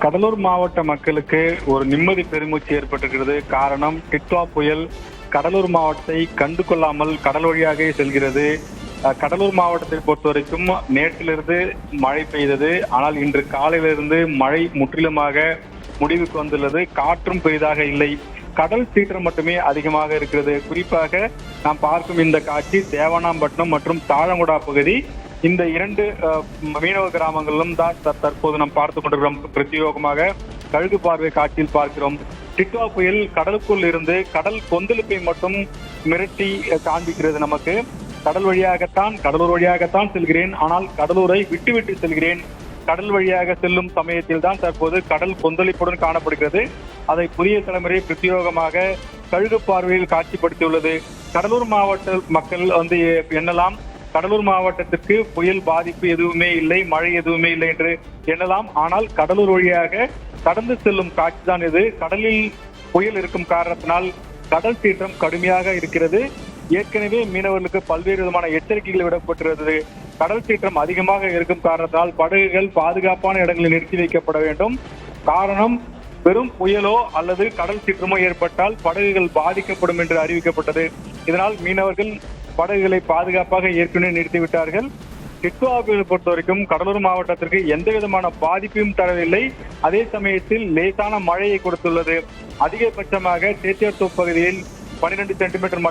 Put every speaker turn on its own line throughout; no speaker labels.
கடலூர் மாவட்ட மக்களுக்கு ஒரு நிம்மதி பெருமூச்சு ஏற்பட்டிருக்கிறது. காரணம், டிட்வா புயல் கடலூர் மாவட்டத்தை கண்டு கொள்ளாமல் கடல் வழியாக செல்கிறது. கடலூர் மாவட்டத்தை பொறுத்தவரைக்கும் நேற்றிலிருந்து மழை பெய்தது. ஆனால் இன்று காலையிலிருந்து மழை முற்றிலுமாக முடிவுக்கு வந்துள்ளது. காற்றும் பெரிதாக இல்லை. கடல் சீற்றம் மட்டுமே அதிகமாக இருக்கிறது. குறிப்பாக நாம் பார்க்கும் இந்த காட்சி தேவனாம்பட்டினம் மற்றும் தாழங்குடா பகுதி. இந்த இரண்டு மீனவ கிராமங்களிலும் தான் தற்போது நாம் பார்த்துக் கொண்டிருக்கிறோம். பிரத்யேகமாக கழுகு பார்வை காட்சியில் பார்க்கிறோம். டிட்வா புயல் கடலுக்குள் இருந்து கடல் கொந்தளிப்பை மட்டும் மிரட்டி காண்பிக்கிறது நமக்கு. கடல் வழியாகத்தான், கடலூர் வழியாகத்தான் செல்கிறேன், ஆனால் கடலூரை விட்டு செல்கிறேன். கடல் வழியாக செல்லும் சமயத்தில் தான் தற்போது கடல் கொந்தளிப்புடன் காணப்படுகிறது. அதை புதிய தலைமுறை பிரத்யேகமாக கழுகு பார்வையில் காட்சிப்படுத்தியுள்ளது. கடலூர் மாவட்ட மக்கள் எண்ணலாம், கடலூர் மாவட்டத்திற்கு புயல் பாதிப்பு எதுவுமே இல்லை, மழை எதுவுமே இல்லை என்று எண்ணலாம். ஆனால் கடலூர் வழியாக கடந்து செல்லும் காட்சி தான் இது. கடலில் புயல் இருக்கும் காரணத்தினால் கடல் சீற்றம் கடுமையாக இருக்கிறது. ஏற்கனவே மீனவர்களுக்கு பல்வேறு விதமான எச்சரிக்கைகள் விடப்பட்டிருந்தது. கடல் சீற்றம் அதிகமாக இருக்கும் காரணத்தால் படகுகள் பாதுகாப்பான இடங்களில் நிறுத்தி வைக்கப்பட வேண்டும். காரணம், பெரும் புயலோ அல்லது கடல் சீற்றமோ ஏற்பட்டால் படகுகள் பாதிக்கப்படும் என்று அறிவிக்கப்பட்டது. இதனால் மீனவர்கள் படகுகளை பாதுகாப்பாக ஏற்கனவே நிறுத்திவிட்டார்கள். டிட்வாவை பொறுத்த வரைக்கும் கடலூர் மாவட்டத்திற்கு எந்த விதமான பாதிப்பையும் தரவில்லை. அதே சமயத்தில் லேசான மழையை கொடுத்துள்ளது. அதிகபட்சமாக சேத்தியாத்தோப்பு பகுதியில் 12 சென்டிமீட்டர்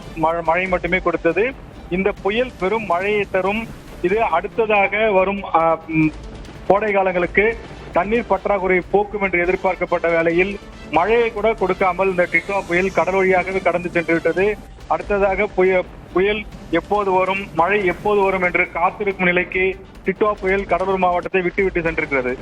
மழை மட்டுமே கொடுத்தது. இந்த புயல் பெரும் மழையை தரும். இது அடுத்ததாக வரும் கோடை காலங்களுக்கு தண்ணீர் பற்றாக்குறை போக்கும் என்று எதிர்பார்க்கப்பட்ட வேளையில் மழையை கூட கொடுக்காமல் இந்த டிட்வா புயல் கடல் வழியாகவே கடந்து சென்று விட்டது. அடுத்ததாக புயல் எப்போது வரும், மழை எப்போது வரும் என்று காத்திருக்கும் நிலைக்கு டிட்வா புயல் கடலூர் மாவட்டத்தை விட்டு சென்றிருக்கிறது.